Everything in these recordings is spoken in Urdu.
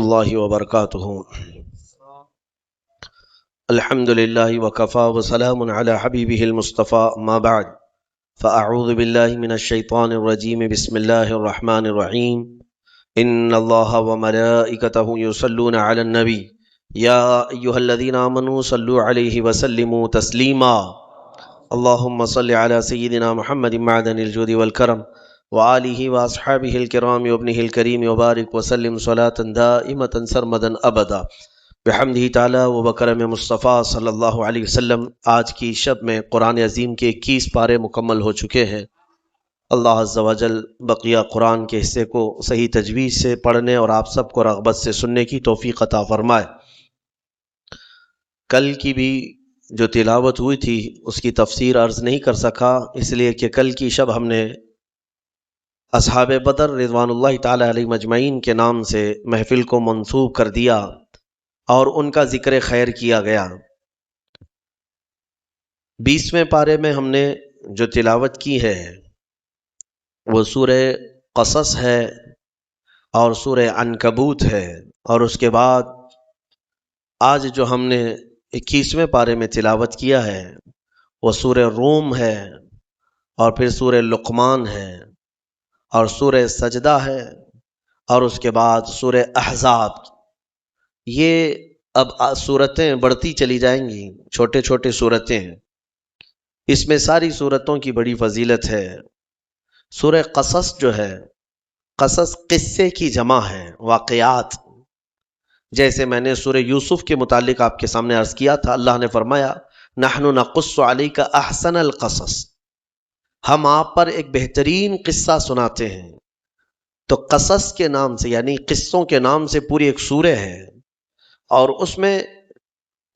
اللہ وبرکاتہ۔ الحمد للہ وکفا وسلام علی حبیبہ المصطفیٰ، اما بعد فاعوذ باللہ من الشیطان الرجیم، بسم اللہ الرحمن الرحیم۔ ان اللہ وملائکتہ یصلون علی النبی یا ایہا الذین آمنوا صلوا علیہ وسلموا تسلیما۔ اللہم صل علی سیدنا محمد معدن الجود والکرم وآلہ واصحابہ الکرام وابنہ الکریم وبارک وسلم صلاة دائمة سرمدا ابدا بحمدہ تعالی وبکرم مصطفیٰ صلی اللہ علیہ وسلم۔ آج کی شب میں قرآن عظیم کے 21 پارے مکمل ہو چکے ہیں۔ اللہ عز و جل بقیہ قرآن کے حصے کو صحیح تجوید سے پڑھنے اور آپ سب کو رغبت سے سننے کی توفیق عطا فرمائے۔ کل کی بھی جو تلاوت ہوئی تھی اس کی تفسیر عرض نہیں کر سکا، اس لیے کہ کل کی شب ہم نے اصحاب بدر رضوان اللہ تعالی علیہ مجمعین کے نام سے محفل کو منسوب کر دیا اور ان کا ذکر خیر کیا گیا۔ 20ویں پارے میں ہم نے جو تلاوت کی ہے وہ سورہ قصص ہے اور سورہ عنکبوت ہے، اور اس کے بعد آج جو ہم نے 21ویں پارے میں تلاوت کیا ہے وہ سورہ روم ہے، اور پھر سورہ لقمان ہے، اور سورہ سجدہ ہے، اور اس کے بعد سورہ احزاب۔ یہ اب سورتیں بڑھتی چلی جائیں گی، چھوٹے چھوٹے سورتیں ہیں، اس میں ساری سورتوں کی بڑی فضیلت ہے۔ سورہ قصص جو ہے، قصص قصے کی جمع ہے، واقعات۔ جیسے میں نے سورہ یوسف کے متعلق آپ کے سامنے عرض کیا تھا، اللہ نے فرمایا نحن نقص علیک احسن القصص، ہم آپ پر ایک بہترین قصہ سناتے ہیں۔ تو قصص کے نام سے یعنی قصوں کے نام سے پوری ایک سورہ ہے، اور اس میں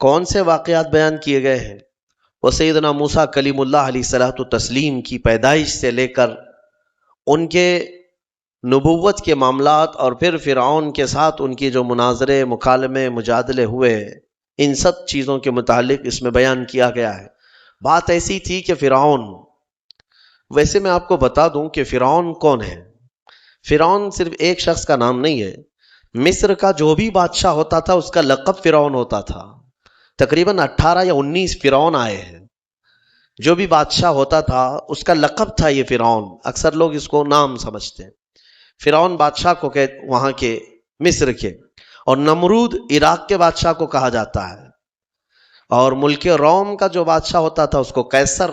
کون سے واقعات بیان کیے گئے ہیں؟ وہ سیدنا موسیٰ کلیم اللہ علیہ الصلوۃ والتسلیم کی پیدائش سے لے کر ان کے نبوت کے معاملات، اور پھر فرعون کے ساتھ ان کی جو مناظرے، مکالمے، مجادلے ہوئے، ان سب چیزوں کے متعلق اس میں بیان کیا گیا ہے۔ بات ایسی تھی کہ فرعون، ویسے میں آپ کو بتا دوں کہ فرعون کون ہے۔ فرعون صرف ایک شخص کا نام نہیں ہے، مصر کا جو بھی بادشاہ ہوتا تھا اس کا لقب فرعون ہوتا تھا۔ تقریباً 18 یا 19 فرعون آئے ہیں۔ جو بھی بادشاہ ہوتا تھا اس کا لقب تھا یہ فرعون، اکثر لوگ اس کو نام سمجھتے ہیں۔ فرعون بادشاہ کو وہاں کے مصر کے، اور نمرود عراق کے بادشاہ کو کہا جاتا ہے، اور ملک روم کا جو بادشاہ ہوتا تھا اس کو قیصر،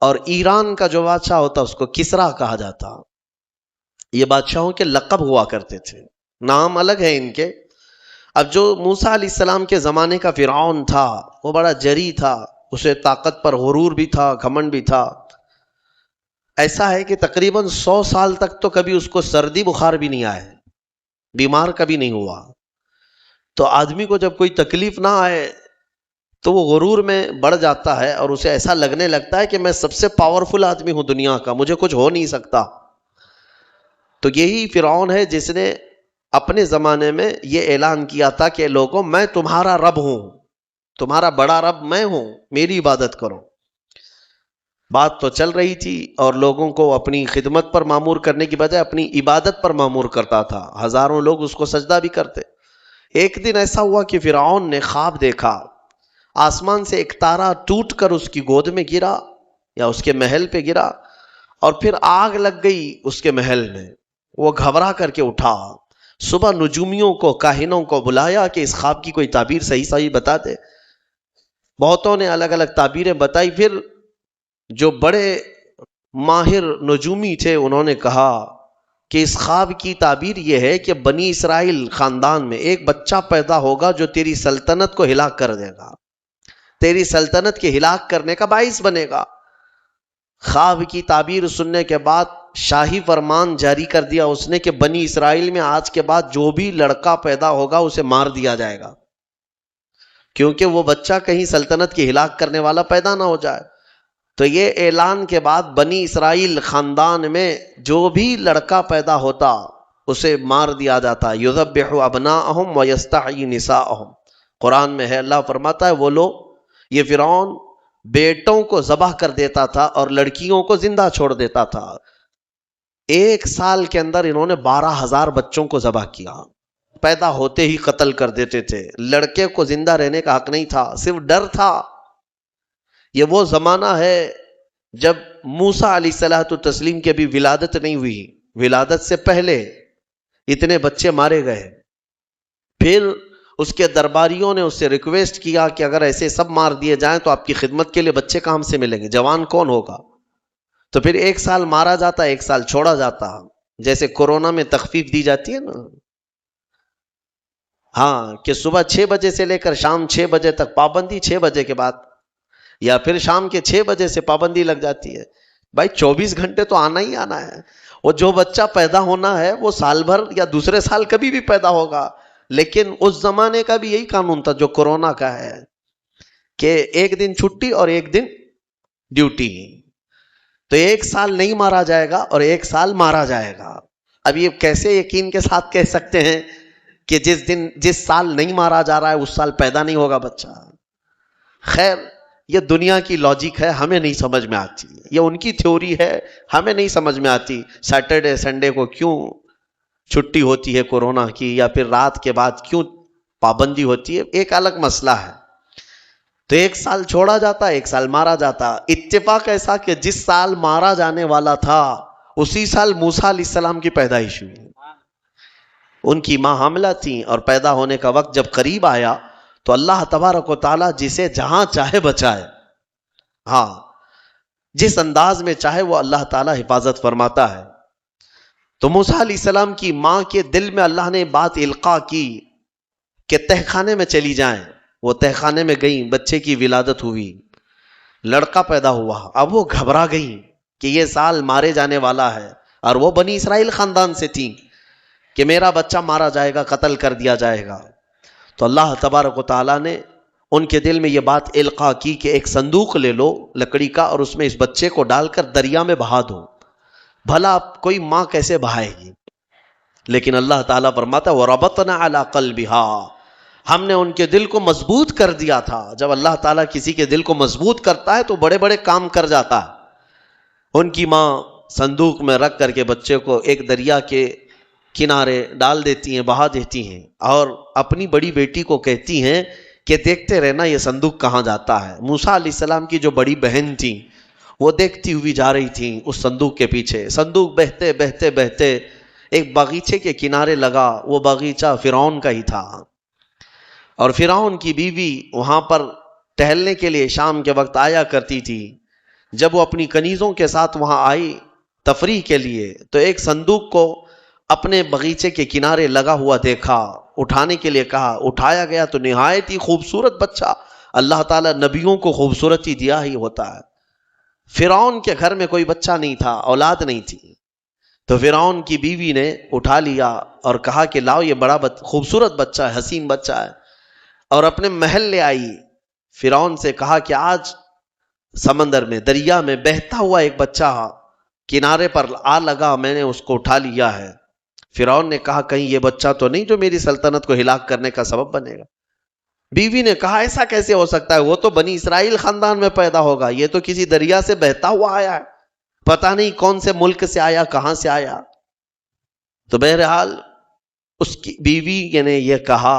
اور ایران کا جو بادشاہ ہوتا اس کو کسریٰ کہا جاتا۔ یہ بادشاہوں کے لقب ہوا کرتے تھے، نام الگ ہے ان کے۔ اب جو موسیٰ علیہ السلام کے زمانے کا فرعون تھا وہ بڑا جری تھا، اسے طاقت پر غرور بھی تھا، گھمنڈ بھی تھا۔ ایسا ہے کہ تقریباً 100 سال تک تو کبھی اس کو سردی بخار بھی نہیں آئے، بیمار کبھی نہیں ہوا۔ تو آدمی کو جب کوئی تکلیف نہ آئے تو وہ غرور میں بڑھ جاتا ہے، اور اسے ایسا لگنے لگتا ہے کہ میں سب سے پاورفل آدمی ہوں دنیا کا، مجھے کچھ ہو نہیں سکتا۔ تو یہی فرعون ہے جس نے اپنے زمانے میں یہ اعلان کیا تھا کہ لوگوں میں تمہارا رب ہوں، تمہارا بڑا رب میں ہوں، میری عبادت کرو۔ بات تو چل رہی تھی، اور لوگوں کو اپنی خدمت پر معمور کرنے کی بجائے اپنی عبادت پر معمور کرتا تھا۔ ہزاروں لوگ اس کو سجدہ بھی کرتے۔ ایک دن ایسا ہوا کہ فرعون نے خواب دیکھا، آسمان سے ایک تارا ٹوٹ کر اس کی گود میں گرا یا اس کے محل پہ گرا، اور پھر آگ لگ گئی اس کے محل میں۔ وہ گھبرا کر کے اٹھا، صبح نجومیوں کو، کاہنوں کو بلایا کہ اس خواب کی کوئی تعبیر صحیح بتا دے۔ بہتوں نے الگ الگ تعبیریں بتائی۔ پھر جو بڑے ماہر نجومی تھے انہوں نے کہا کہ اس خواب کی تعبیر یہ ہے کہ بنی اسرائیل خاندان میں ایک بچہ پیدا ہوگا جو تیری سلطنت کو ہلاک کر دے گا، تیری سلطنت کے ہلاک کرنے کا باعث بنے گا۔ خواب کی تعبیر سننے کے بعد شاہی فرمان جاری کر دیا اس نے کہ بنی اسرائیل میں آج کے بعد جو بھی لڑکا پیدا ہوگا اسے مار دیا جائے گا، کیونکہ وہ بچہ کہیں سلطنت کی ہلاک کرنے والا پیدا نہ ہو جائے۔ تو یہ اعلان کے بعد بنی اسرائیل خاندان میں جو بھی لڑکا پیدا ہوتا اسے مار دیا جاتا۔ یذبح ابناءہم ویستحیی نساءہم، قرآن میں ہے، اللہ فرماتا ہے وہ لوگ، یہ فرعون بیٹوں کو ذبح کر دیتا تھا اور لڑکیوں کو زندہ چھوڑ دیتا تھا۔ 1 سال کے اندر انہوں نے 12,000 بچوں کو ذبح کیا۔ پیدا ہوتے ہی قتل کر دیتے تھے. لڑکے کو زندہ رہنے کا حق نہیں تھا، صرف ڈر تھا. یہ وہ زمانہ ہے جب موسیٰ علیہ الصلوۃ والتسلیم کی ابھی ولادت نہیں ہوئی، ولادت سے پہلے اتنے بچے مارے گئے. پھر اس کے درباریوں نے اس سے ریکویسٹ کیا کہ اگر ایسے سب مار دیے جائیں تو آپ کی خدمت کے لیے بچے کہاں سے ملیں گے، جوان کون ہوگا؟ تو پھر 1 سال مارا جاتا، 1 سال چھوڑا جاتا، جیسے کورونا میں تخفیف دی جاتی ہے نا، ہاں، کہ صبح 6 بجے سے لے کر شام 6 بجے تک پابندی، 6 بجے کے بعد، یا پھر شام کے 6 بجے سے پابندی لگ جاتی ہے. بھائی 24 گھنٹے تو آنا ہی آنا ہے. وہ جو بچہ پیدا ہونا ہے وہ سال بھر یا دوسرے سال کبھی بھی پیدا ہوگا. لیکن اس زمانے کا بھی یہی قانون تھا جو کورونا کا ہے، کہ 1 دن چھٹی اور 1 دن ڈیوٹی. تو 1 سال نہیں مارا جائے گا اور 1 سال مارا جائے گا. اب یہ کیسے یقین کے ساتھ کہہ سکتے ہیں کہ جس سال نہیں مارا جا رہا ہے اس سال پیدا نہیں ہوگا بچہ؟ خیر، یہ دنیا کی لاجک ہے، ہمیں نہیں سمجھ میں آتی. یہ ان کی تھیوری ہے، ہمیں نہیں سمجھ میں آتی. سیٹرڈے سنڈے کو کیوں چھٹی ہوتی ہے کورونا کی، یا پھر رات کے بعد کیوں پابندی ہوتی ہے، ایک الگ مسئلہ ہے. تو 1 سال چھوڑا جاتا، 1 سال مارا جاتا. اتفاق ایسا کہ جس سال مارا جانے والا تھا اسی سال موسیٰ علیہ السلام کی پیدائش ہوئی. ان کی ماں حاملہ تھیں اور پیدا ہونے کا وقت جب قریب آیا تو اللہ تبارک و تعالیٰ جسے جہاں چاہے بچائے، ہاں، جس انداز میں چاہے وہ اللہ تعالیٰ حفاظت فرماتا ہے. تو موسیٰ علیہ السلام کی ماں کے دل میں اللہ نے بات القاء کی کہ تہ خانے میں چلی جائیں. وہ تہ خانے میں گئیں، بچے کی ولادت ہوئی، لڑکا پیدا ہوا. اب وہ گھبرا گئیں کہ یہ سال مارے جانے والا ہے، اور وہ بنی اسرائیل خاندان سے تھیں کہ میرا بچہ مارا جائے گا، قتل کر دیا جائے گا. تو اللہ تبارک و تعالیٰ نے ان کے دل میں یہ بات القاء کی کہ ایک صندوق لے لو لکڑی کا، اور اس میں اس بچے کو ڈال کر دریا میں بہا دو. بھلا کوئی ماں کیسے بہائے گی؟ لیکن اللہ تعالیٰ فرماتا وَرَبَطْنَا عَلَىٰ قَلْبِهَا، ہم نے ان کے دل کو مضبوط کر دیا تھا. جب اللہ تعالیٰ کسی کے دل کو مضبوط کرتا ہے تو بڑے بڑے کام کر جاتا ہے. ان کی ماں صندوق میں رکھ کر کے بچے کو ایک دریا کے کنارے ڈال دیتی ہیں، بہا دیتی ہیں، اور اپنی بڑی بیٹی کو کہتی ہیں کہ دیکھتے رہنا یہ صندوق کہاں جاتا ہے. موسیٰ علیہ السلام کی جو بڑی بہن تھی وہ دیکھتی ہوئی جا رہی تھی اس صندوق کے پیچھے. صندوق بہتے بہتے بہتے ایک باغیچے کے کنارے لگا. وہ باغیچہ فرعون کا ہی تھا، اور فرعون کی بیوی وہاں پر ٹہلنے کے لیے شام کے وقت آیا کرتی تھی. جب وہ اپنی کنیزوں کے ساتھ وہاں آئی تفریح کے لیے تو ایک صندوق کو اپنے باغیچے کے کنارے لگا ہوا دیکھا. اٹھانے کے لیے کہا، اٹھایا گیا تو نہایت ہی خوبصورت بچہ. اللہ تعالیٰ نبیوں کو خوبصورتی دیا ہی ہوتا ہے. فرعون کے گھر میں کوئی بچہ نہیں تھا، اولاد نہیں تھی. تو فرعون کی بیوی نے اٹھا لیا اور کہا کہ لاؤ یہ بڑا خوبصورت بچہ ہے، حسین بچہ ہے، اور اپنے محل لے آئی. فرعون سے کہا کہ آج سمندر میں، دریا میں بہتا ہوا ایک بچہ کنارے پر آ لگا، میں نے اس کو اٹھا لیا ہے. فرعون نے کہا کہیں یہ بچہ تو نہیں جو میری سلطنت کو ہلاک کرنے کا سبب بنے گا؟ بیوی نے کہا ایسا کیسے ہو سکتا ہے، وہ تو بنی اسرائیل خاندان میں پیدا ہوگا، یہ تو کسی دریا سے بہتا ہوا آیا ہے، پتہ نہیں کون سے ملک سے آیا، کہاں سے آیا. تو بہرحال اس کی بیوی نے یہ کہا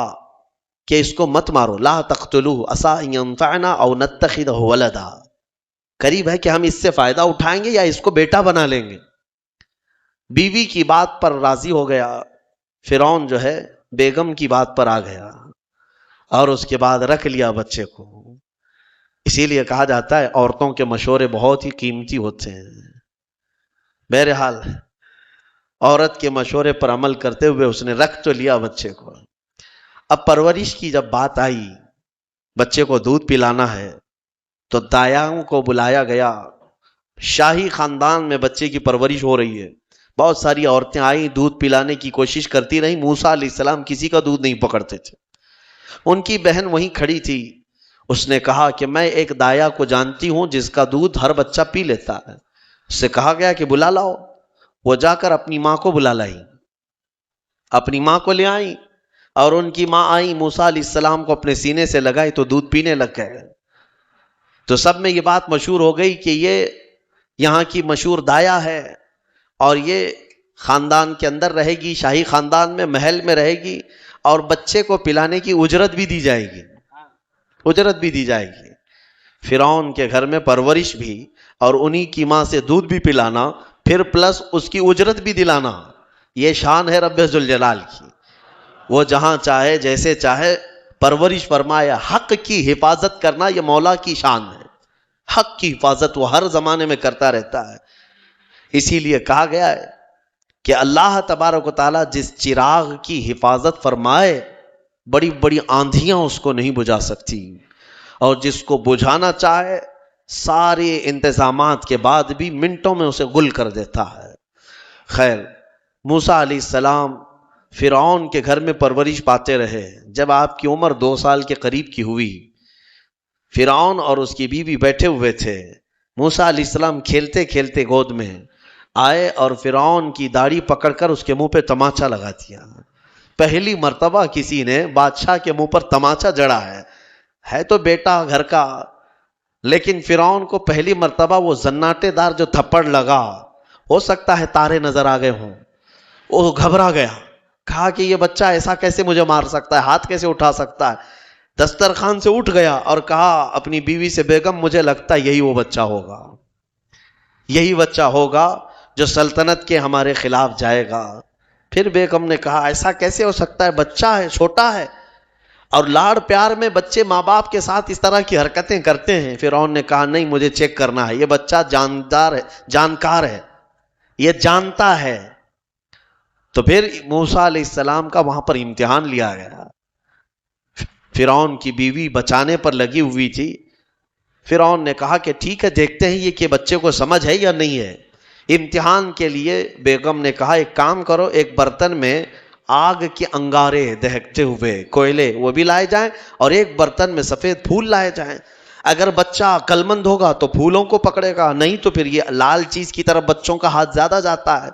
کہ اس کو مت مارو، لا تقتلوه عسى ان ينفعنا او نتخذه ولدا، قریب ہے کہ ہم اس سے فائدہ اٹھائیں گے یا اس کو بیٹا بنا لیں گے. بیوی کی بات پر راضی ہو گیا. فرعون جو ہے بیگم کی بات پر آ گیا اور اس کے بعد رکھ لیا بچے کو. اسی لیے کہا جاتا ہے عورتوں کے مشورے بہت ہی قیمتی ہوتے ہیں. بہرحال عورت کے مشورے پر عمل کرتے ہوئے اس نے رکھ تو لیا بچے کو. اب پرورش کی جب بات آئی، بچے کو دودھ پلانا ہے، تو دایاؤں کو بلایا گیا. شاہی خاندان میں بچے کی پرورش ہو رہی ہے، بہت ساری عورتیں آئیں، دودھ پلانے کی کوشش کرتی رہیں. موسیٰ علیہ السلام کسی کا دودھ نہیں پکڑتے تھے. ان کی بہن وہیں کھڑی تھی. اس نے کہا کہ میں ایک دایا کو جانتی ہوں جس کا دودھ ہر بچہ پی لیتا ہے. اس سے کہا گیا کہ بلا لاؤ. وہ جا کر اپنی ماں کو بلا لائی، اپنی ماں کو لے آئی، اور ان کی ماں آئی، موسیٰ علیہ السلام کو اپنے سینے سے لگائی تو دودھ پینے لگ گئے. تو سب میں یہ بات مشہور ہو گئی کہ یہ یہاں کی مشہور دایا ہے، اور یہ خاندان کے اندر رہے گی، شاہی خاندان میں، محل میں رہے گی، اور بچے کو پلانے کی اجرت بھی دی جائے گی، اجرت بھی دی جائے گی۔ فرعون کے گھر میں پرورش بھی اور انہی کی ماں سے دودھ بھی پلانا، پھر پلس اس کی اجرت بھی دلانا، یہ شان ہے رب ذوالجلال کی۔ وہ جہاں چاہے جیسے چاہے پرورش فرمایا، حق کی حفاظت کرنا یہ مولا کی شان ہے۔ حق کی حفاظت وہ ہر زمانے میں کرتا رہتا ہے۔ اسی لیے کہا گیا ہے کہ اللہ تبارک و تعالیٰ جس چراغ کی حفاظت فرمائے، بڑی بڑی آندھیاں اس کو نہیں بجھا سکتی، اور جس کو بجھانا چاہے سارے انتظامات کے بعد بھی منٹوں میں اسے گل کر دیتا ہے۔ خیر، موسیٰ علیہ السلام فرعون کے گھر میں پرورش پاتے رہے۔ جب آپ کی عمر 2 سال کے قریب کی ہوئی، فرعون اور اس کی بیوی بیٹھے ہوئے تھے، موسیٰ علیہ السلام کھیلتے کھیلتے گود میں آئے اور فرعون کی داڑھی پکڑ کر اس کے منہ پہ تماچا لگا دیا۔ پہلی مرتبہ کسی نے بادشاہ کے منہ پر تماچا جڑا ہے تو بیٹا گھر کا، لیکن فرعون کو پہلی مرتبہ وہ زناٹے دار جو تھپڑ لگا، ہو سکتا ہے تارے نظر آ گئے ہوں، وہ گھبرا گیا، کہا کہ یہ بچہ ایسا کیسے مجھے مار سکتا ہے، ہاتھ کیسے اٹھا سکتا ہے۔ دسترخوان سے اٹھ گیا اور کہا اپنی بیوی سے، بیگم مجھے لگتا ہے یہی وہ بچہ ہوگا، یہی بچہ ہوگا جو سلطنت کے ہمارے خلاف جائے گا۔ پھر بیگم نے کہا ایسا کیسے ہو سکتا ہے، بچہ ہے، چھوٹا ہے، اور لاڑ پیار میں بچے ماں باپ کے ساتھ اس طرح کی حرکتیں کرتے ہیں۔ فرعون نے کہا نہیں، مجھے چیک کرنا ہے، یہ بچہ جاندار ہے، جانکار ہے، یہ جانتا ہے۔ تو پھر موسیٰ علیہ السلام کا وہاں پر امتحان لیا گیا۔ فرعون کی بیوی بچانے پر لگی ہوئی تھی۔ فرعون نے کہا کہ ٹھیک ہے، دیکھتے ہیں یہ کہ بچے کو سمجھ ہے یا نہیں ہے۔ امتحان کے لیے بیگم نے کہا ایک کام کرو، ایک برتن میں آگ کے انگارے دہکتے ہوئے کوئلے وہ بھی لائے جائیں، اور ایک برتن میں سفید پھول لائے جائیں۔ اگر بچہ عقل مند ہوگا تو پھولوں کو پکڑے گا، نہیں تو پھر یہ لال چیز کی طرف بچوں کا ہاتھ زیادہ جاتا ہے،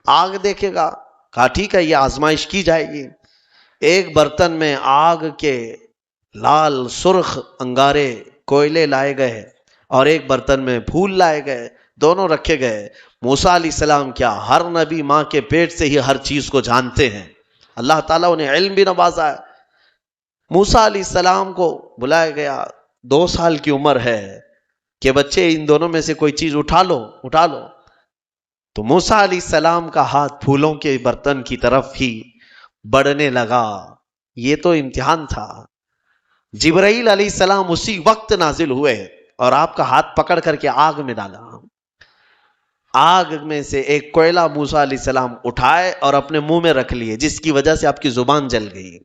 آگ دیکھے گا۔ کہا ٹھیک ہے، یہ آزمائش کی جائے گی۔ ایک برتن میں آگ کے لال سرخ انگارے کوئلے لائے گئے اور ایک برتن میں پھول لائے گئے، دونوں رکھے گئے۔ موسیٰ علیہ السلام کیا، ہر نبی ماں کے پیٹ سے ہی ہر چیز کو جانتے ہیں، اللہ تعالیٰ انہیں علم بھی نوازا ہے۔ موسیٰ علیہ السلام کو بلایا گیا، 2 سال کی عمر ہے کہ بچے ان دونوں میں سے کوئی چیز اٹھا لو۔ تو موسیٰ علیہ السلام کا ہاتھ پھولوں کے برتن کی طرف ہی بڑھنے لگا۔ یہ تو امتحان تھا۔ جبرائیل علیہ السلام اسی وقت نازل ہوئے اور آپ کا ہاتھ پکڑ کر کے آگ میں ڈالا۔ آگ میں سے ایک کوئلہ موسیٰ علیہ السلام اٹھائے اور اپنے منہ میں رکھ لیے، جس کی وجہ سے آپ کی زبان جل گئی،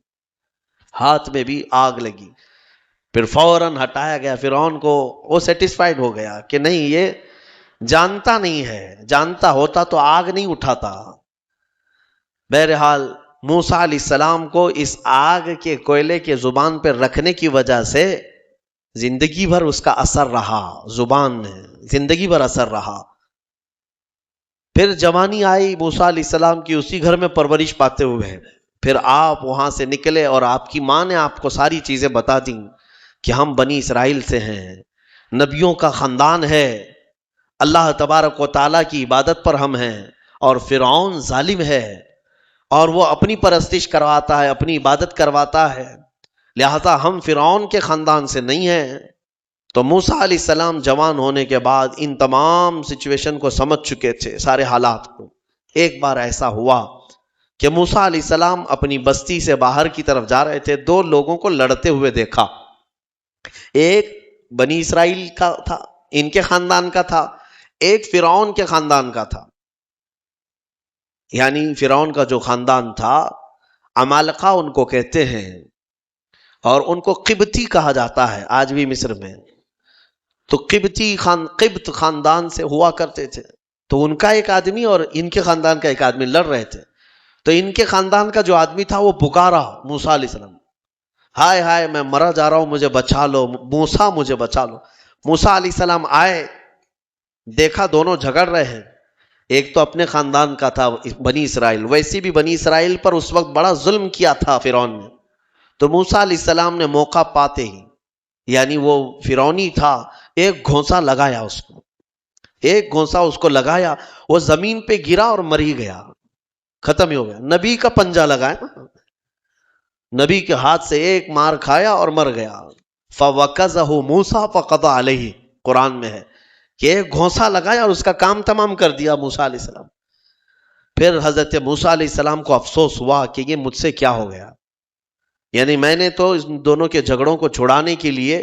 ہاتھ میں بھی آگ لگی۔ پھر فوراً ہٹایا گیا۔ فرعون کو وہ سیٹسفائیڈ ہو گیا کہ نہیں، یہ جانتا نہیں ہے، جانتا ہوتا تو آگ نہیں اٹھاتا۔ بہرحال موسیٰ علیہ السلام کو اس آگ کے کوئلے کے زبان پر رکھنے کی وجہ سے زندگی بھر اس کا اثر رہا، زبان میں زندگی بھر اثر رہا۔ پھر جوانی آئی موسیٰ علیہ السلام کی، اسی گھر میں پرورش پاتے ہوئے۔ پھر آپ وہاں سے نکلے اور آپ کی ماں نے آپ کو ساری چیزیں بتا دیں کہ ہم بنی اسرائیل سے ہیں، نبیوں کا خاندان ہے، اللہ تبارک و تعالیٰ کی عبادت پر ہم ہیں، اور فرعون ظالم ہے اور وہ اپنی پرستش کرواتا ہے، اپنی عبادت کرواتا ہے، لہذا ہم فرعون کے خاندان سے نہیں ہیں۔ تو موسیٰ علیہ السلام جوان ہونے کے بعد ان تمام سچویشن کو سمجھ چکے تھے، سارے حالات کو۔ ایک بار ایسا ہوا کہ موسیٰ علیہ السلام اپنی بستی سے باہر کی طرف جا رہے تھے، 2 لوگوں کو لڑتے ہوئے دیکھا۔ ایک بنی اسرائیل کا تھا، ان کے خاندان کا تھا، ایک فرعون کے خاندان کا تھا۔ یعنی فرعون کا جو خاندان تھا، عمالقہ ان کو کہتے ہیں، اور ان کو قبطی کہا جاتا ہے آج بھی مصر میں۔ تو قبط خاندان سے ہوا کرتے تھے۔ تو ان کا ایک آدمی اور ان کے خاندان کا ایک آدمی لڑ رہے تھے۔ تو ان کے خاندان کا جو آدمی تھا وہ پکارا موسیٰ علیہ السلام، ہائے ہائے میں مرا جا رہا ہوں، مجھے بچا لو موسیٰ، مجھے بچا لو۔ موسیٰ علیہ السلام آئے، دیکھا دونوں جھگڑ رہے ہیں۔ ایک تو اپنے خاندان کا تھا بنی اسرائیل، ویسی بھی بنی اسرائیل پر اس وقت بڑا ظلم کیا تھا فرعون نے۔ تو موسیٰ علیہ السلام نے موقع پاتے ہی، یعنی وہ فرعونی تھا، ایک گھونسا لگایا اس کو، ایک گھونسا اس کو لگایا، وہ زمین پہ گرا اور مر ہی گیا، ختم ہی ہو گیا۔ نبی کا پنجہ لگایا نا، نبی کے ہاتھ سے ایک مار کھایا اور مر گیا. فَوَكَزَهُ مُوسَىٰ فَقَضَىٰ عَلَيْهِ، قرآن میں ہے کہ ایک گھونسا لگایا اور اس کا کام تمام کر دیا موسیٰ علیہ السلام. پھر حضرت موسیٰ علیہ السلام کو افسوس ہوا کہ یہ مجھ سے کیا ہو گیا، یعنی میں نے تو ان دونوں کے جھگڑوں کو چھڑانے کے لیے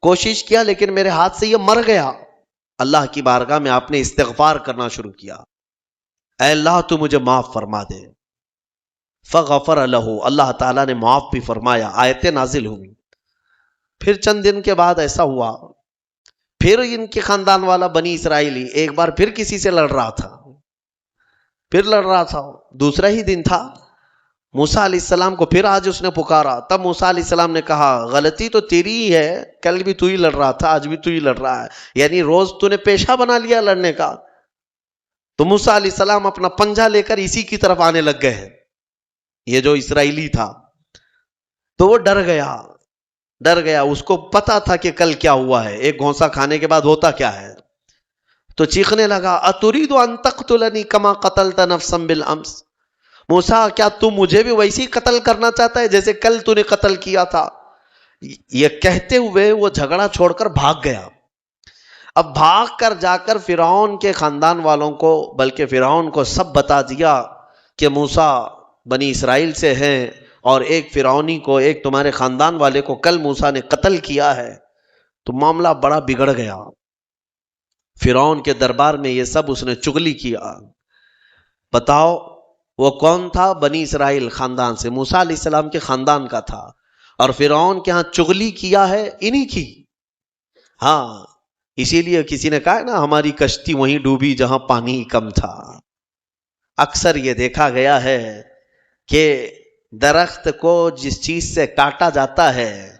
کوشش کیا لیکن میرے ہاتھ سے یہ مر گیا. اللہ کی بارگاہ میں آپ نے استغفار کرنا شروع کیا، اے اللہ تو مجھے معاف فرما دے. فغفر له، اللہ تعالیٰ نے معاف بھی فرمایا، آیتیں نازل ہوئی. پھر چند دن کے بعد ایسا ہوا، پھر ان کے خاندان والا بنی اسرائیلی ایک بار پھر کسی سے لڑ رہا تھا، دوسرا ہی دن تھا. موسیٰ علیہ السلام کو پھر آج اس نے پکارا. تب موسیٰ علیہ السلام نے کہا غلطی تو تیری ہی ہے، کل بھی تو ہی لڑ رہا تھا، آج بھی تو ہی لڑ رہا ہے، یعنی روز تو نے پیشہ بنا لیا لڑنے کا. تو موسیٰ علیہ السلام اپنا پنجہ لے کر اسی کی طرف آنے لگ گئے ہیں. یہ جو اسرائیلی تھا تو وہ ڈر گیا، اس کو پتا تھا کہ کل کیا ہوا ہے، ایک گھونسا کھانے کے بعد ہوتا کیا ہے. تو چیخنے لگا اتريد ان تقتلني كما قتلت نفسا بالامس، موسیٰ کیا تو مجھے بھی ویسے ہی قتل کرنا چاہتا ہے جیسے کل تو نے قتل کیا تھا. یہ کہتے ہوئے وہ جھگڑا چھوڑ کر بھاگ گیا. اب بھاگ کر جا کر فرعون کے خاندان والوں کو، بلکہ فرعون کو سب بتا دیا کہ موسیٰ بنی اسرائیل سے ہیں اور ایک فرعونی کو، ایک تمہارے خاندان والے کو کل موسیٰ نے قتل کیا ہے. تو معاملہ بڑا بگڑ گیا. فرعون کے دربار میں یہ سب اس نے چغلی کیا. بتاؤ وہ کون تھا؟ بنی اسرائیل خاندان سے، موسیٰ علیہ السلام کے خاندان کا تھا، اور فرعون کے ہاں چغلی کیا ہے انہی کی. ہاں اسی لیے کسی نے کہا نا ہماری کشتی وہیں ڈوبی جہاں پانی کم تھا. اکثر یہ دیکھا گیا ہے کہ درخت کو جس چیز سے کاٹا جاتا ہے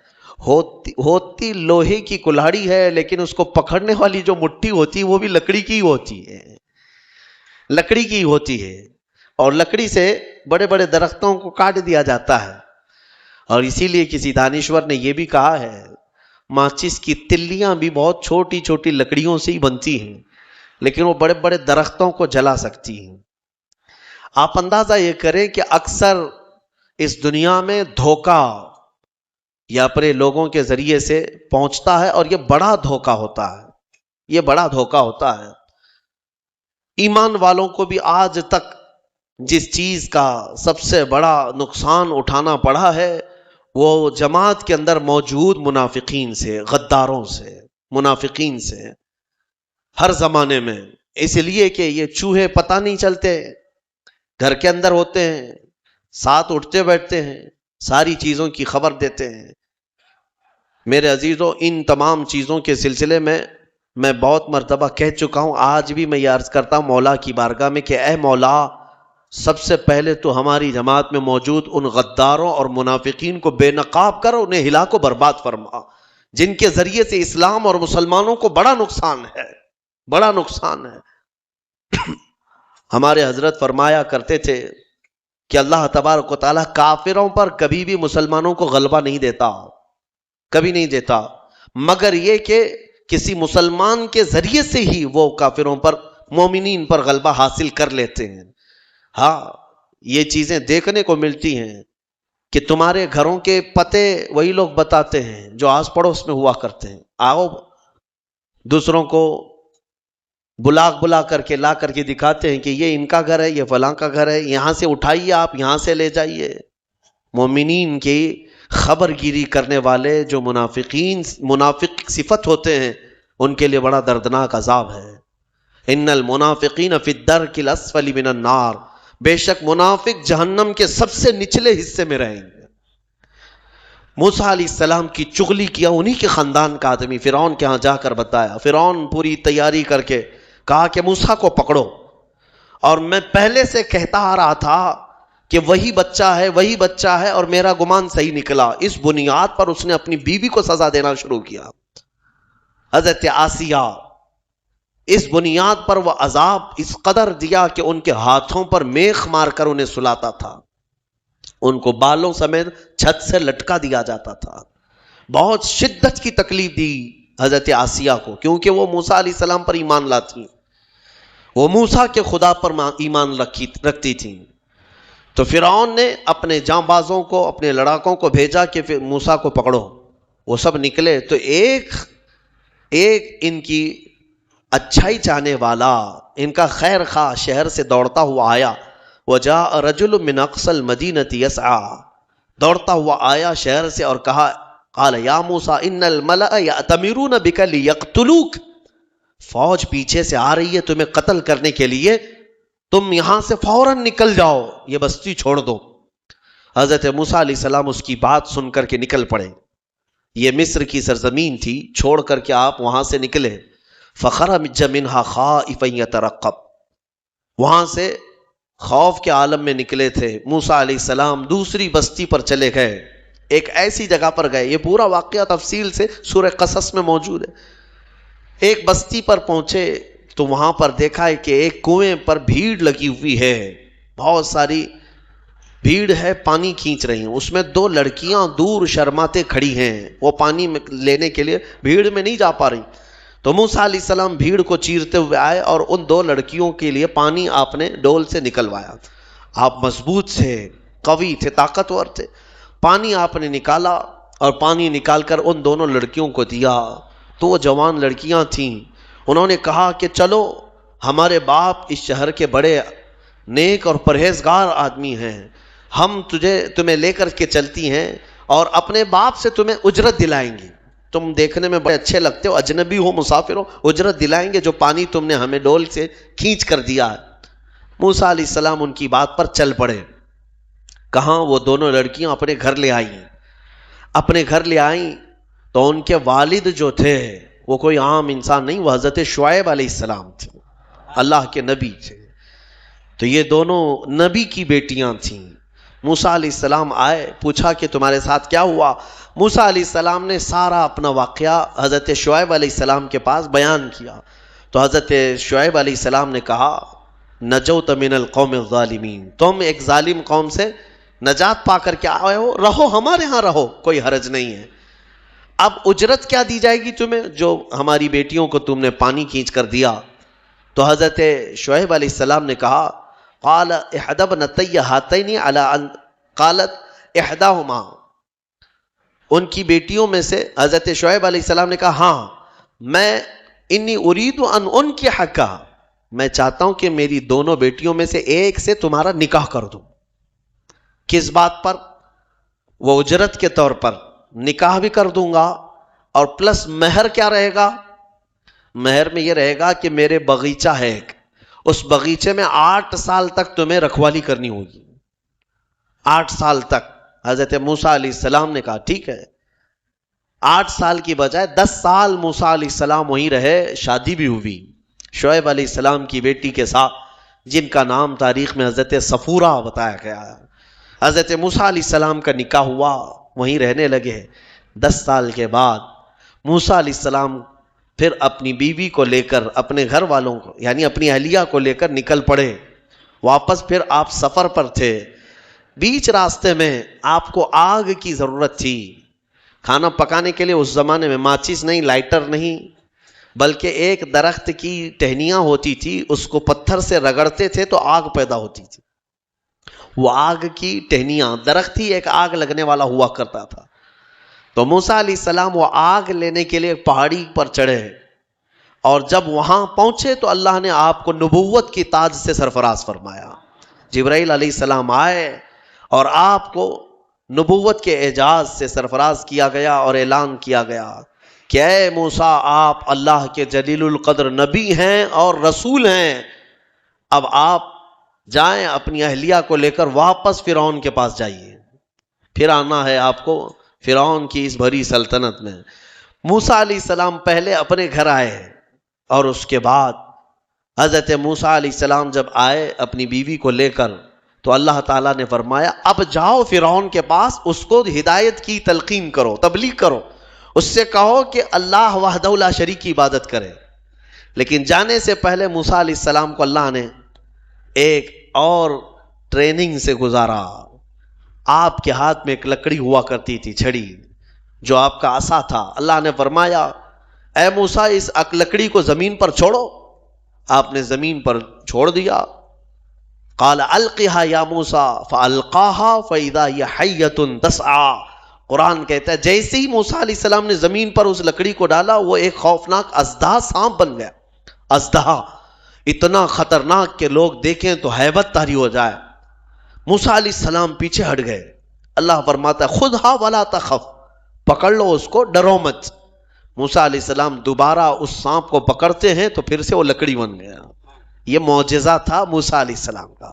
ہوتی لوہے کی کلاڑی ہے، لیکن اس کو پکڑنے والی جو مٹھی ہوتی ہے وہ بھی لکڑی کی ہوتی ہے، اور لکڑی سے بڑے بڑے درختوں کو کاٹ دیا جاتا ہے. اور اسی لیے کسی دانشور نے یہ بھی کہا ہے ماچس کی تلیاں بھی بہت چھوٹی چھوٹی لکڑیوں سے ہی بنتی ہیں، لیکن وہ بڑے بڑے درختوں کو جلا سکتی ہیں. آپ اندازہ یہ کریں کہ اکثر اس دنیا میں دھوکہ یا اپنے لوگوں کے ذریعے سے پہنچتا ہے، اور یہ بڑا دھوکہ ہوتا ہے. ایمان والوں کو بھی آج تک جس چیز کا سب سے بڑا نقصان اٹھانا پڑا ہے وہ جماعت کے اندر موجود منافقین سے، غداروں سے، منافقین سے ہر زمانے میں. اس لیے کہ یہ چوہے پتہ نہیں چلتے، گھر کے اندر ہوتے ہیں، ساتھ اٹھتے بیٹھتے ہیں، ساری چیزوں کی خبر دیتے ہیں. میرے عزیزوں، ان تمام چیزوں کے سلسلے میں میں بہت مرتبہ کہہ چکا ہوں، آج بھی میں یہ عرض کرتا ہوں مولا کی بارگاہ میں کہ اے مولا، سب سے پہلے تو ہماری جماعت میں موجود ان غداروں اور منافقین کو بے نقاب کر انہیں ہلاک و برباد فرما، جن کے ذریعے سے اسلام اور مسلمانوں کو بڑا نقصان ہے. ہمارے حضرت فرمایا کرتے تھے کہ اللہ تبارک و تعالیٰ کافروں پر کبھی بھی مسلمانوں کو غلبہ نہیں دیتا، کبھی نہیں دیتا، مگر یہ کہ کسی مسلمان کے ذریعے سے ہی وہ کافروں پر، مومنین پر غلبہ حاصل کر لیتے ہیں. ہاں یہ چیزیں دیکھنے کو ملتی ہیں کہ تمہارے گھروں کے پتے وہی لوگ بتاتے ہیں جو آس پڑوس میں ہوا کرتے ہیں. آؤ دوسروں کو بلا کر کے لا کر کے دکھاتے ہیں کہ یہ ان کا گھر ہے، یہ فلاں کا گھر ہے، یہاں سے اٹھائیے، آپ یہاں سے لے جائیے. مومنین کی خبر گیری کرنے والے جو منافق صفت ہوتے ہیں ان کے لیے بڑا دردناک عذاب ہے. ان المنافقین فی الدرک الاسفل من النار، بے شک منافق جہنم کے سب سے نچلے حصے میں رہیں گے. موسیٰ علیہ السلام کی چغلی کیا انہی کے خاندان کا آدمی فرعون کے ہاں جا کر بتایا. فرعون پوری تیاری کر کے کہا کہ موسیٰ کو پکڑو، اور میں پہلے سے کہتا آ رہا تھا کہ وہی بچہ ہے اور میرا گمان صحیح نکلا. اس بنیاد پر اس نے اپنی بیوی کو سزا دینا شروع کیا، حضرت آسیہ. اس بنیاد پر وہ عذاب اس قدر دیا کہ ان کے ہاتھوں پر میخ مار کر انہیں سلاتا تھا، ان کو بالوں سمیت چھت سے لٹکا دیا جاتا تھا. بہت شدت کی تکلیف دی حضرت آسیہ کو، کیونکہ وہ موسیٰ علیہ السلام پر ایمان لاتی، وہ موسیٰ کے خدا پر ایمان رکھتی تھیں. تو فرعون نے اپنے جانبازوں کو، اپنے لڑاکوں کو بھیجا کہ موسیٰ کو پکڑو. وہ سب نکلے تو ایک ان کی اچھائی چاہنے والا، ان کا خیر خواہ شہر سے دوڑتا ہوا آیا. وجاء رجل من اقصى المدینة يسعى، دوڑتا ہوا آیا شہر سے اور کہا، قال یا موسیٰ ان الملأ یأتمرون بک لیقتلوک، فوج پیچھے سے آ رہی ہے تمہیں قتل کرنے کے لیے، تم یہاں سے فوراً نکل جاؤ، یہ بستی چھوڑ دو. حضرت موسیٰ علیہ السلام اس کی بات سن کر کے نکل پڑے. یہ مصر کی سرزمین تھی، چھوڑ کر کے آپ وہاں سے نکلے. فخرج منها خائفا يترقب، وہاں سے خوف کے عالم میں نکلے تھے. موسیٰ علیہ السلام دوسری بستی پر چلے گئے، ایک ایسی جگہ پر گئے. یہ پورا واقعہ تفصیل سے سورہ قصص میں موجود ہے. ایک بستی پر پہنچے تو وہاں پر دیکھا ہے کہ ایک کنویں پر بھیڑ لگی ہوئی ہے، بہت ساری بھیڑ ہے، پانی کھینچ رہی ہیں. اس میں 2 لڑکیاں دور شرماتے کھڑی ہیں، وہ پانی میں لینے کے لیے بھیڑ میں نہیں جا پا رہی. تو موسیٰ علیہ السلام بھیڑ کو چیرتے ہوئے آئے اور ان 2 لڑکیوں کے لیے پانی آپ نے ڈول سے نکلوایا. آپ مضبوط تھے، قوی تھے، طاقتور تھے. پانی آپ نے نکالا اور پانی نکال کر ان دونوں لڑکیوں کو دیا. تو وہ جوان لڑکیاں تھیں. انہوں نے کہا کہ چلو، ہمارے باپ اس شہر کے بڑے نیک اور پرہیزگار آدمی ہیں، ہم تمہیں لے کر کے چلتی ہیں اور اپنے باپ سے تمہیں اجرت دلائیں گے. تم دیکھنے میں بڑے اچھے لگتے ہو، اجنبی ہو، مسافر ہو، اجرت دلائیں گے جو پانی تم نے ہمیں ڈول سے کھینچ کر دیا. موسیٰ علیہ السلام ان کی بات پر چل پڑے. کہاں وہ دونوں لڑکیاں اپنے گھر لے آئیں. اپنے گھر لے آئیں تو ان کے والد جو تھے وہ کوئی عام انسان نہیں، وہ حضرت شعیب علیہ السلام تھے، اللہ کے نبی تھے. تو یہ دونوں نبی کی بیٹیاں تھیں. موسیٰ علیہ السلام آئے، پوچھا کہ تمہارے ساتھ کیا ہوا. موسیٰ علیہ السلام نے سارا اپنا واقعہ حضرت شعیب علیہ السلام کے پاس بیان کیا. تو حضرت شعیب علیہ السلام نے کہا، نجوت من القوم الظالمین، تم ایک ظالم قوم سے نجات پا کر کے آئے ہو، رہو ہمارے ہاں، رہو، کوئی حرج نہیں ہے. اب اجرت کیا دی جائے گی تمہیں جو ہماری بیٹیوں کو تم نے پانی کھینچ کر دیا؟ تو حضرت شعیب علیہ السلام نے کہا، قال احدى ابنتي هاتين على ان قالت احداهما، ان کی بیٹیوں میں سے حضرت شعیب علیہ السلام نے کہا، ہاں میں انی اريد ان انكحك، میں چاہتا ہوں کہ میری دونوں بیٹیوں میں سے ایک سے تمہارا نکاح کر دوں. کس بات پر؟ وہ اجرت کے طور پر نکاح بھی کر دوں گا، اور پلس مہر کیا رہے گا؟ مہر میں یہ رہے گا کہ میرے باغیچہ ہے ایک، اس باغیچے میں 8 سال تک تمہیں رکھوالی کرنی ہوگی. 8 سال تک. حضرت موسیٰ علیہ السلام نے کہا ٹھیک ہے. 8 سال کی بجائے 10 سال موسیٰ علیہ السلام وہیں رہے. شادی بھی ہوئی شعیب علیہ السلام کی بیٹی کے ساتھ، جن کا نام تاریخ میں حضرت صفورہ بتایا گیا ہے. حضرت موسیٰ علیہ السلام کا نکاح ہوا، وہیں رہنے لگے. 10 سال کے بعد موسیٰ علیہ السلام پھر اپنی بیوی کو لے کر، اپنے گھر والوں کو یعنی اپنی اہلیہ کو لے کر نکل پڑے. واپس پھر آپ سفر پر تھے. بیچ راستے میں آپ کو آگ کی ضرورت تھی. کھانا پکانے کے لیے اس زمانے میں ماچس نہیں، لائٹر نہیں، بلکہ ایک درخت کی ٹہنیاں ہوتی تھی، اس کو پتھر سے رگڑتے تھے تو آگ پیدا ہوتی تھی. وہ آگ کی ٹہنیاں، درخت ہی ایک آگ لگنے والا ہوا کرتا تھا. تو موسیٰ علیہ السلام وہ آگ لینے کے لیے پہاڑی پر چڑھے، اور جب وہاں پہنچے تو اللہ نے آپ کو نبوت کی تاج سے سرفراز فرمایا. جبرائیل علیہ السلام آئے اور آپ کو نبوت کے اعجاز سے سرفراز کیا گیا اور اعلان کیا گیا کہ اے موسیٰ، آپ اللہ کے جلیل القدر نبی ہیں اور رسول ہیں. اب آپ جائیں، اپنی اہلیہ کو لے کر واپس فرعون کے پاس جائیے، پھر آنا ہے آپ کو فرعون کی اس بھری سلطنت میں. موسیٰ علیہ السلام پہلے اپنے گھر آئے، اور اس کے بعد حضرت موسیٰ علیہ السلام جب آئے اپنی بیوی کو لے کر، تو اللہ تعالیٰ نے فرمایا اب جاؤ فرعون کے پاس، اس کو ہدایت کی تلقین کرو، تبلیغ کرو، اس سے کہو کہ اللہ وحدہ لا شریک کی عبادت کرے. لیکن جانے سے پہلے موسیٰ علیہ السلام کو اللہ نے ایک اور ٹریننگ سے گزارا. آپ کے ہاتھ میں ایک لکڑی ہوا کرتی تھی، چھڑی، جو آپ کا عصا تھا. اللہ نے فرمایا اے موسیٰ، اس لکڑی کو زمین پر چھوڑو. آپ نے زمین پر چھوڑ دیا. قال القها یا موسیٰ فالقاها فاذا هي حیۃ تسعى. قرآن کہتا ہے جیسے ہی موسیٰ علیہ السلام نے زمین پر اس لکڑی کو ڈالا وہ ایک خوفناک اژدہا سانپ بن گیا. اژدہا اتنا خطرناک کہ لوگ دیکھیں تو ہیبت طاری ہو جائے. موسیٰ علیہ السلام پیچھے ہٹ گئے. اللہ فرماتا ہے خذھا ولا تخف، پکڑ لو اس کو، ڈرو مت. موسیٰ علیہ السلام دوبارہ اس سانپ کو پکڑتے ہیں تو پھر سے وہ لکڑی بن گیا. یہ معجزہ تھا موسیٰ علیہ السلام کا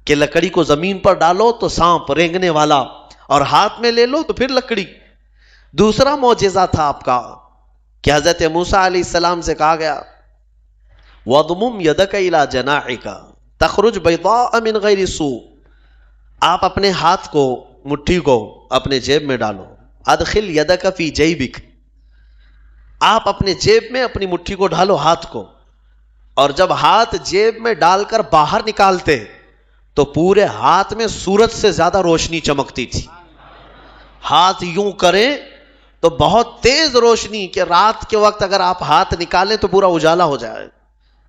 کہ لکڑی کو زمین پر ڈالو تو سانپ رینگنے والا، اور ہاتھ میں لے لو تو پھر لکڑی. دوسرا معجزہ تھا آپ کا کہ حضرت موسیٰ علیہ السلام سے کہا گیا وَضْمُمْ يَدَكَ إِلَى جَنَاحِكَ تَخْرُجْ بَيْضَاءَ مِنْ غَيْرِ سُوءٍ. آپ اپنے ہاتھ کو، مٹھی کو اپنے جیب میں ڈالو. ادخل يَدَكَ فِي جَيْبِكَ. آپ اپنے جیب میں اپنی مٹھی کو ڈالو، ہاتھ کو، اور جب ہاتھ جیب میں ڈال کر باہر نکالتے تو پورے ہاتھ میں سورج سے زیادہ روشنی چمکتی تھی. ہاتھ یوں کریں تو بہت تیز روشنی کہ رات کے وقت اگر آپ ہاتھ نکالیں تو پورا اجالا ہو جائے.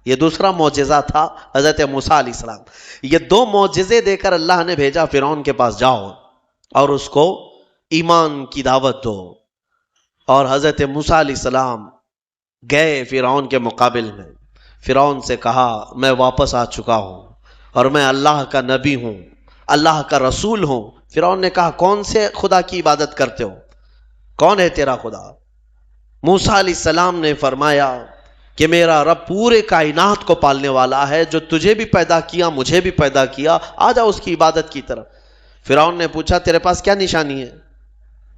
یہ دوسرا معجزہ تھا حضرت موسیٰ علیہ السلام. یہ دو معجزے دے کر اللہ نے بھیجا فرعون کے پاس، جاؤ اور اس کو ایمان کی دعوت دو. اور حضرت موسیٰ علیہ السلام گئے فرعون کے مقابل میں. فرعون سے کہا میں واپس آ چکا ہوں اور میں اللہ کا نبی ہوں، اللہ کا رسول ہوں. فرعون نے کہا کون سے خدا کی عبادت کرتے ہو، کون ہے تیرا خدا؟ موسیٰ علیہ السلام نے فرمایا کہ میرا رب پورے کائنات کو پالنے والا ہے، جو تجھے بھی پیدا کیا مجھے بھی پیدا کیا، آ جا اس کی عبادت کی طرف. فرعون نے پوچھا تیرے پاس کیا نشانی ہے؟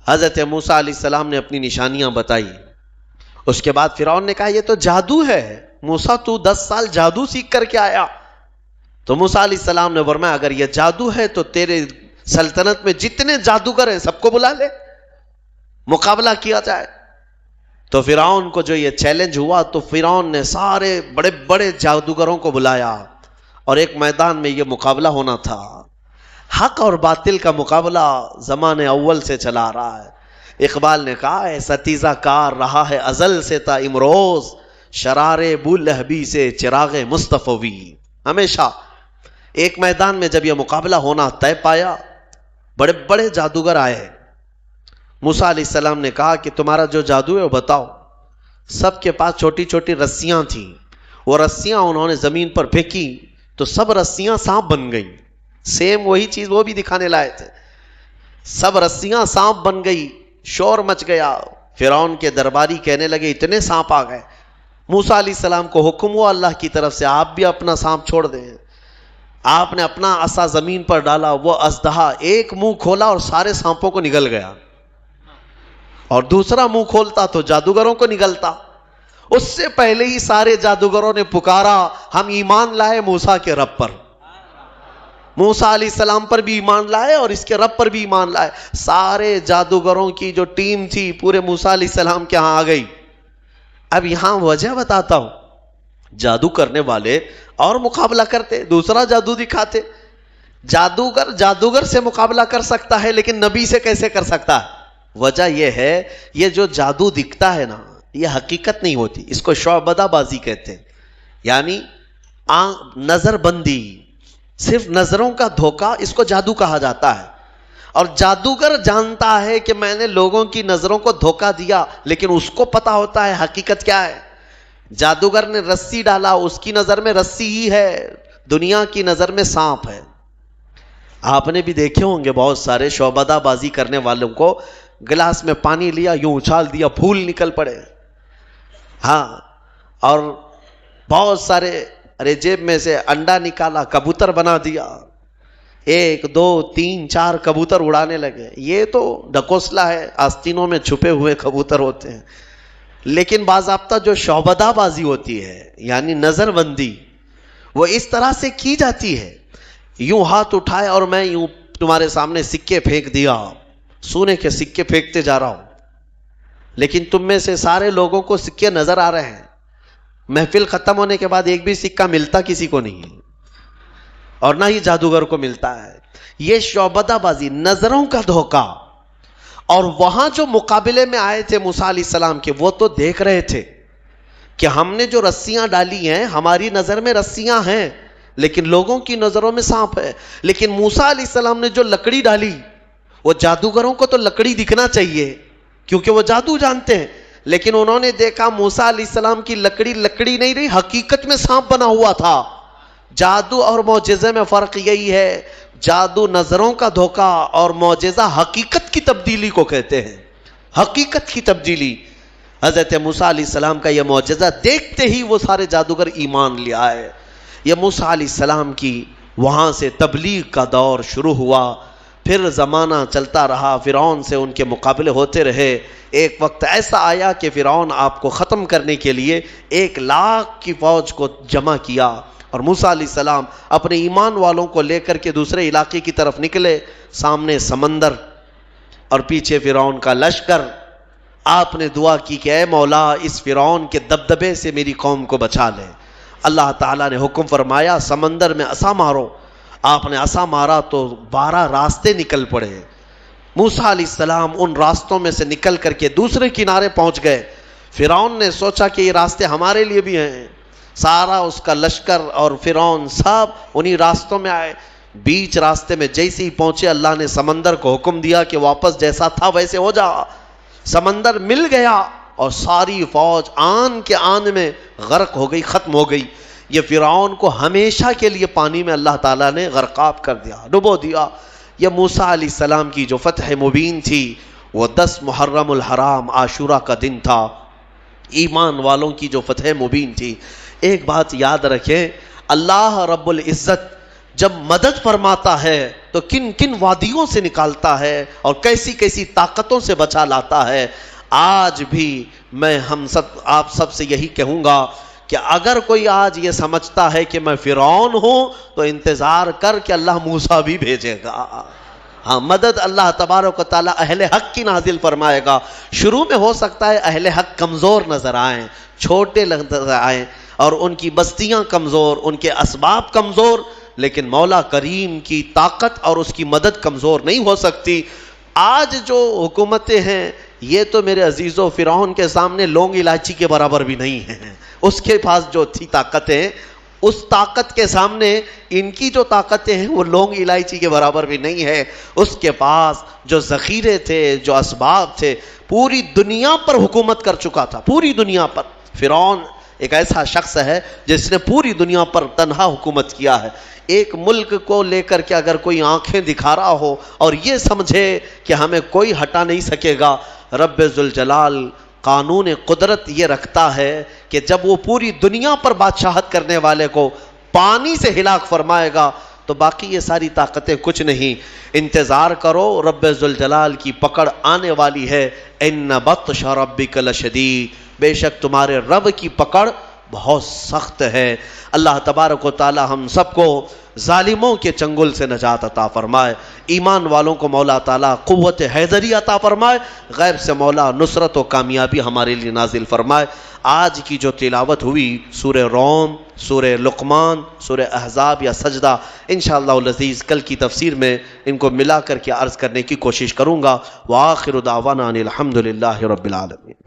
حضرت موسیٰ علیہ السلام نے اپنی نشانیاں بتائی. اس کے بعد فرعون نے کہا یہ تو جادو ہے، موسیٰ تو 10 سال جادو سیکھ کر کے آیا. تو موسیٰ علیہ السلام نے فرمایا اگر یہ جادو ہے تو تیرے سلطنت میں جتنے جادوگر ہیں سب کو بلا لے، مقابلہ کیا جائے. تو فرعون کو جو یہ چیلنج ہوا تو فرعون نے سارے بڑے بڑے جادوگروں کو بلایا اور ایک میدان میں یہ مقابلہ ہونا تھا. حق اور باطل کا مقابلہ زمانے اول سے چلا آ رہا ہے. اقبال نے کہا ہے ستیزہ کار رہا ہے ازل سے تا امروز، شرار بولہبی سے چراغ مصطفی. ہمیشہ ایک میدان میں جب یہ مقابلہ ہونا طے پایا، بڑے بڑے جادوگر آئے. موسیٰ علیہ السلام نے کہا کہ تمہارا جو جادو ہے وہ بتاؤ. سب کے پاس چھوٹی چھوٹی رسیاں تھیں. وہ رسیاں انہوں نے زمین پر پھینکی تو سب رسیاں سانپ بن گئیں. سیم وہی چیز وہ بھی دکھانے لائے تھے. سب رسیاں سانپ بن گئی، شور مچ گیا. فرعون کے درباری کہنے لگے اتنے سانپ آ گئے. موسیٰ علیہ السلام کو حکم ہوا اللہ کی طرف سے آپ بھی اپنا سانپ چھوڑ دیں. آپ نے اپنا عصا زمین پر ڈالا، وہ اژدہا ایک منہ کھولا اور سارے سانپوں کو نگل گیا، اور دوسرا منہ کھولتا تو جادوگروں کو نگلتا. اس سے پہلے ہی سارے جادوگروں نے پکارا ہم ایمان لائے موسیٰ کے رب پر. موسیٰ علیہ السلام پر بھی ایمان لائے اور اس کے رب پر بھی ایمان لائے. سارے جادوگروں کی جو ٹیم تھی پورے موسیٰ علیہ السلام کے ہاں آ گئی. اب یہاں وجہ بتاتا ہوں. جادو کرنے والے اور مقابلہ کرتے، دوسرا جادو دکھاتے. جادوگر سے مقابلہ کر سکتا ہے لیکن نبی سے کیسے کر سکتا ہے؟ وجہ یہ ہے یہ جو جادو دکھتا ہے نا یہ حقیقت نہیں ہوتی. اس کو شعبدہ بازی کہتے ہیں، یعنی نظر بندی، صرف نظروں کا دھوکہ، اس کو جادو کہا جاتا ہے. اور جادوگر جانتا ہے کہ میں نے لوگوں کی نظروں کو دھوکہ دیا، لیکن اس کو پتا ہوتا ہے حقیقت کیا ہے. جادوگر نے رسی ڈالا، اس کی نظر میں رسی ہی ہے، دنیا کی نظر میں سانپ ہے. آپ نے بھی دیکھے ہوں گے بہت سارے شعبدہ بازی کرنے والوں کو، گلاس میں پانی لیا یوں اچھال دیا، پھول نکل پڑے. ہاں، اور بہت سارے ارے جیب میں سے انڈا نکالا، کبوتر بنا دیا، 1 2 3 4 کبوتر اڑانے لگے. یہ تو ڈکوسلا ہے، آستینوں میں چھپے ہوئے کبوتر ہوتے ہیں. لیکن باضابطہ جو شعبدہ بازی ہوتی ہے یعنی نظر بندی، وہ اس طرح سے کی جاتی ہے. یوں ہاتھ اٹھائے اور میں یوں تمہارے سامنے سکے پھینک دیا، سونے کے سکے پھینکتے جا رہا ہوں، لیکن تم میں سے سارے لوگوں کو سکے نظر آ رہے ہیں. محفل ختم ہونے کے بعد ایک بھی سکہ ملتا کسی کو نہیں، اور نہ ہی جادوگر کو ملتا ہے. یہ شعبدہ بازی، نظروں کا دھوکہ. اور وہاں جو مقابلے میں آئے تھے موسیٰ علیہ السلام کے، وہ تو دیکھ رہے تھے کہ ہم نے جو رسیاں ڈالی ہیں ہماری نظر میں رسیاں ہیں، لیکن لوگوں کی نظروں میں سانپ ہے. لیکن موسیٰ علیہ السلام نے جو لکڑی ڈالی، وہ جادوگروں کو تو لکڑی دکھنا چاہیے کیونکہ وہ جادو جانتے ہیں، لیکن انہوں نے دیکھا موسیٰ علیہ السلام کی لکڑی لکڑی نہیں رہی، حقیقت میں سانپ بنا ہوا تھا. جادو اور معجزے میں فرق یہی ہے، جادو نظروں کا دھوکہ اور معجزہ حقیقت کی تبدیلی کو کہتے ہیں. حقیقت کی تبدیلی. حضرت موسیٰ علیہ السلام کا یہ معجزہ دیکھتے ہی وہ سارے جادوگر ایمان لے آئے. یہ موسیٰ علیہ السلام کی وہاں سے تبلیغ کا دور شروع ہوا. پھر زمانہ چلتا رہا، فرعون سے ان کے مقابلے ہوتے رہے. ایک وقت ایسا آیا کہ فرعون آپ کو ختم کرنے کے لیے 1,00,000 کی فوج کو جمع کیا، اور موسیٰ علیہ السلام اپنے ایمان والوں کو لے کر کے دوسرے علاقے کی طرف نکلے. سامنے سمندر اور پیچھے فرعون کا لشکر. آپ نے دعا کی کہ اے مولا اس فرعون کے دبدبے سے میری قوم کو بچا لے. اللہ تعالیٰ نے حکم فرمایا سمندر میں عصا مارو. آپ نے عصا مارا تو 12 راستے نکل پڑے. موسیٰ علیہ السلام ان راستوں میں سے نکل کر کے دوسرے کنارے پہنچ گئے. فرعون نے سوچا کہ یہ راستے ہمارے لیے بھی ہیں. سارا اس کا لشکر اور فرعون سب انہی راستوں میں آئے. بیچ راستے میں جیسے ہی پہنچے، اللہ نے سمندر کو حکم دیا کہ واپس جیسا تھا ویسے ہو جا. سمندر مل گیا اور ساری فوج آن کے آن میں غرق ہو گئی، ختم ہو گئی. یہ فرعون کو ہمیشہ کے لیے پانی میں اللہ تعالیٰ نے غرقاب کر دیا، ڈبو دیا. یہ موسیٰ علیہ السلام کی جو فتح مبین تھی وہ 10 محرم الحرام عاشورہ کا دن تھا. ایمان والوں کی جو فتح مبین تھی. ایک بات یاد رکھیں، اللہ رب العزت جب مدد فرماتا ہے تو کن کن وادیوں سے نکالتا ہے اور کیسی کیسی طاقتوں سے بچا لاتا ہے. آج بھی میں آپ سب سے یہی کہوں گا کہ اگر کوئی آج یہ سمجھتا ہے کہ میں فرعون ہوں تو انتظار کر کہ اللہ موسیٰ بھی بھیجے گا. ہاں، مدد اللہ تبارک و تعالیٰ اہل حق کی نازل فرمائے گا. شروع میں ہو سکتا ہے اہل حق کمزور نظر آئیں، چھوٹے نظر آئیں، اور ان کی بستیاں کمزور، ان کے اسباب کمزور، لیکن مولا کریم کی طاقت اور اس کی مدد کمزور نہیں ہو سکتی. آج جو حکومتیں ہیں یہ تو میرے عزیزو فرعون کے سامنے لونگ الائچی کے برابر بھی نہیں ہیں. اس کے پاس جو تھی طاقتیں، اس طاقت کے سامنے ان کی جو طاقتیں ہیں وہ لونگ الائچی کے برابر بھی نہیں ہے. اس کے پاس جو ذخیرے تھے، جو اسباب تھے، پوری دنیا پر حکومت کر چکا تھا. پوری دنیا پر فرعون ایک ایسا شخص ہے جس نے پوری دنیا پر تنہا حکومت کیا ہے. ایک ملک کو لے کر کے اگر کوئی آنکھیں دکھا رہا ہو اور یہ سمجھے کہ ہمیں کوئی ہٹا نہیں سکے گا، رب ذوالجلال قانون قدرت یہ رکھتا ہے کہ جب وہ پوری دنیا پر بادشاہت کرنے والے کو پانی سے ہلاک فرمائے گا تو باقی یہ ساری طاقتیں کچھ نہیں. انتظار کرو، رب ذوالجلال کی پکڑ آنے والی ہے. ان بطش ربک لشدید، بے شک تمہارے رب کی پکڑ بہت سخت ہے. اللہ تبارک و تعالی ہم سب کو ظالموں کے چنگل سے نجات عطا فرمائے. ایمان والوں کو مولا تعالیٰ قوت حیدری عطا فرمائے. غیب سے مولا نصرت و کامیابی ہمارے لیے نازل فرمائے. آج کی جو تلاوت ہوئی سورہ روم، سورہ لقمان، سورہ احزاب یا سجدہ، انشاءاللہ العزیز کل کی تفسیر میں ان کو ملا کر کے عرض کرنے کی کوشش کروں گا. وآخر دعوانا ان الحمدللہ رب العالمین.